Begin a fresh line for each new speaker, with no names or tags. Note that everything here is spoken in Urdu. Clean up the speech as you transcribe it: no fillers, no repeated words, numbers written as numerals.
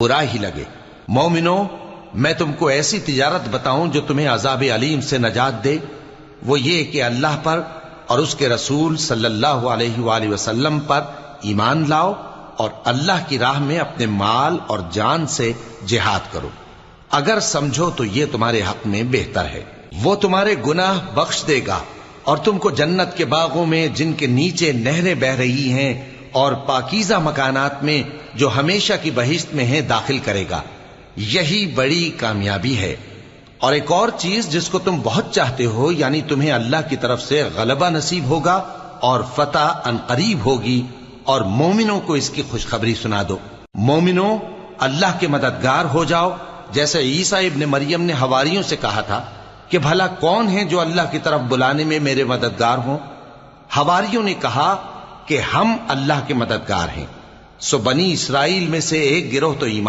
برا ہی لگے۔ مومنو، میں تم کو ایسی تجارت بتاؤں جو تمہیں عذاب علیم سے نجات دے؟ وہ یہ کہ اللہ پر اور اس کے رسول صلی اللہ علیہ وآلہ وسلم پر ایمان لاؤ اور اللہ کی راہ میں اپنے مال اور جان سے جہاد کرو۔ اگر سمجھو تو یہ تمہارے حق میں بہتر ہے۔ وہ تمہارے گناہ بخش دے گا اور تم کو جنت کے باغوں میں جن کے نیچے نہریں بہ رہی ہیں اور پاکیزہ مکانات میں جو ہمیشہ کی بہشت میں ہیں داخل کرے گا۔ یہی بڑی کامیابی ہے۔ اور ایک اور چیز جس کو تم بہت چاہتے ہو، یعنی تمہیں اللہ کی طرف سے غلبہ نصیب ہوگا اور فتح عنقریب ہوگی، اور مومنوں کو اس کی خوشخبری سنا دو۔ مومنوں، اللہ کے مددگار ہو جاؤ، جیسے عیسیٰ ابن مریم نے حواریوں سے کہا تھا کہ بھلا کون ہے جو اللہ کی طرف بلانے میں میرے مددگار ہوں؟ حواریوں نے کہا کہ ہم اللہ کے مددگار ہیں۔ سو بنی اسرائیل میں سے ایک گروہ تو ایمان